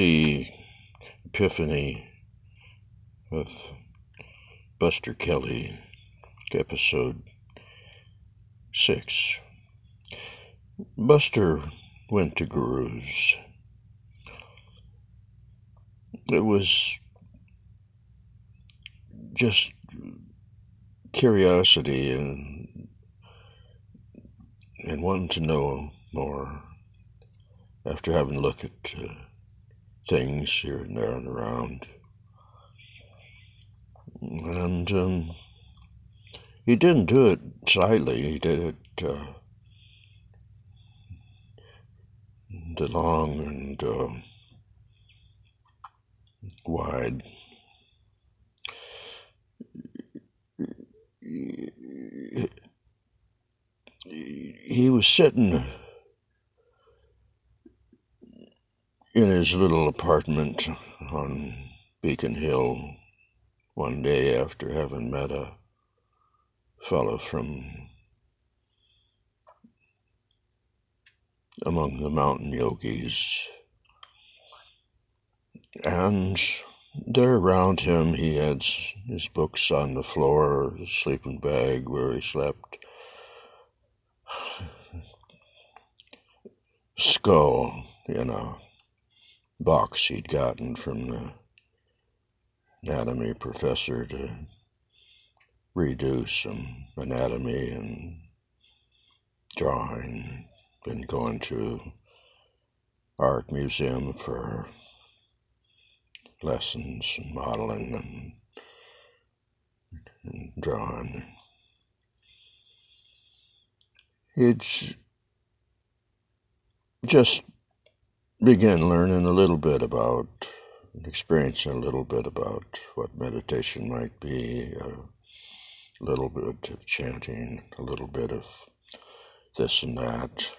The Epiphany of Buster Kelly, episode 6. Buster went to Guru's. It was just curiosity and wanting to know more after having a look at things here and there and around. And he didn't do it slightly. He did it long and wide. He was sitting in his little apartment on Beacon Hill one day after having met a fellow from among the mountain yogis. And there around him he had his books on the floor, his sleeping bag where he slept, skull in a box he'd gotten from the anatomy professor to redo some anatomy and drawing. Been going to art museum for lessons and modeling and drawing. It's just began learning a little bit about, experiencing a little bit about what meditation might be, a little bit of chanting, a little bit of this and that,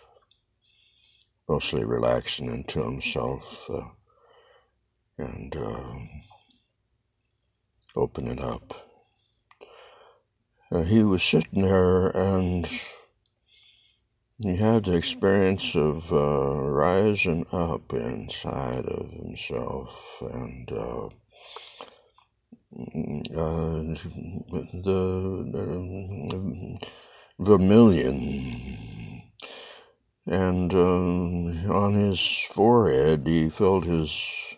mostly relaxing into himself and opening up. He was sitting there and he had the experience of rising up inside of himself and the vermilion. And on his forehead he felt his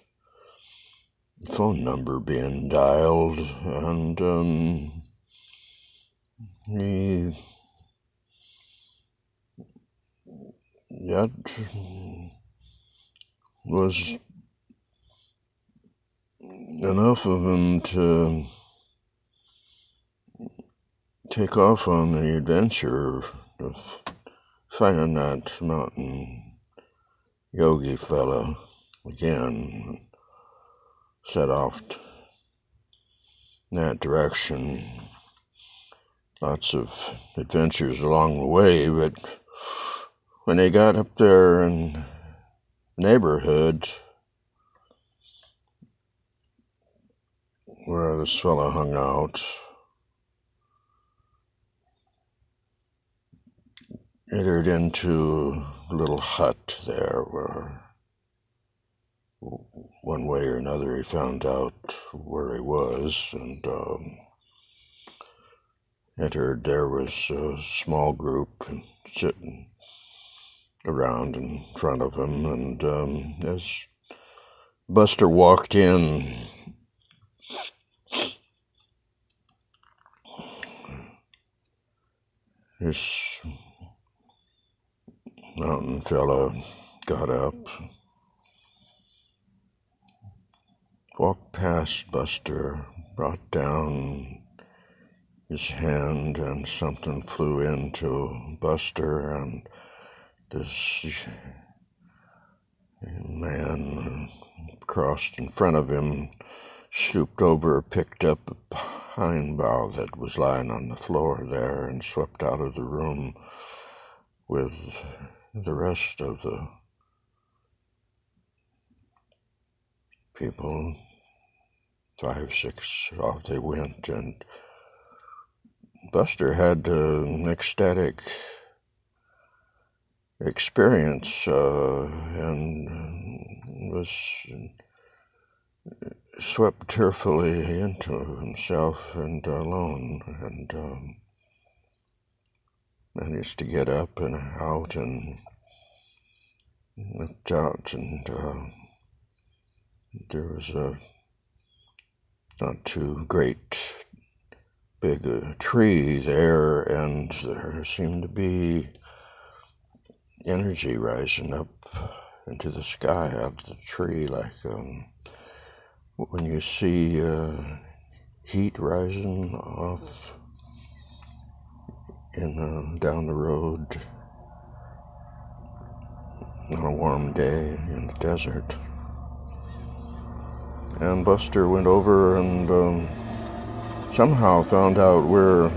phone number being dialed, and that was enough of him to take off on the adventure of finding that mountain yogi fella again, set off in that direction. Lots of adventures along the way, but when they got up there in the neighborhood where this fella hung out, entered into a little hut there where one way or another he found out where he was, and entered. There was a small group sitting around in front of him, and as Buster walked in, this mountain fella got up, walked past Buster, brought down his hand, and something flew into Buster, and this man crossed in front of him, stooped over, picked up a pine bough that was lying on the floor there, and swept out of the room with the rest of the people. 5, 6, off they went, and Buster had an ecstatic experience, and was swept tearfully into himself and alone, and managed to get up and out and looked out, and there was a not too great big tree there, and there seemed to be energy rising up into the sky out of the tree, like when you see heat rising off down the road on a warm day in the desert. And Buster went over and somehow found out where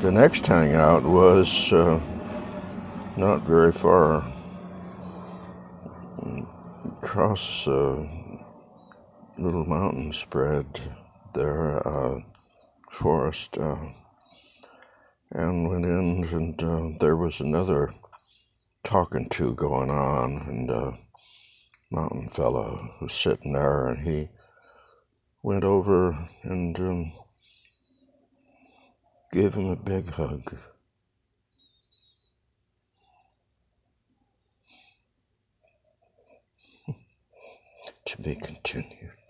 the next hangout was, not very far across a little mountain spread there, forest, and went in, and there was another talking to going on, and a mountain fellow was sitting there, and he went over and gave him a big hug. To be continued.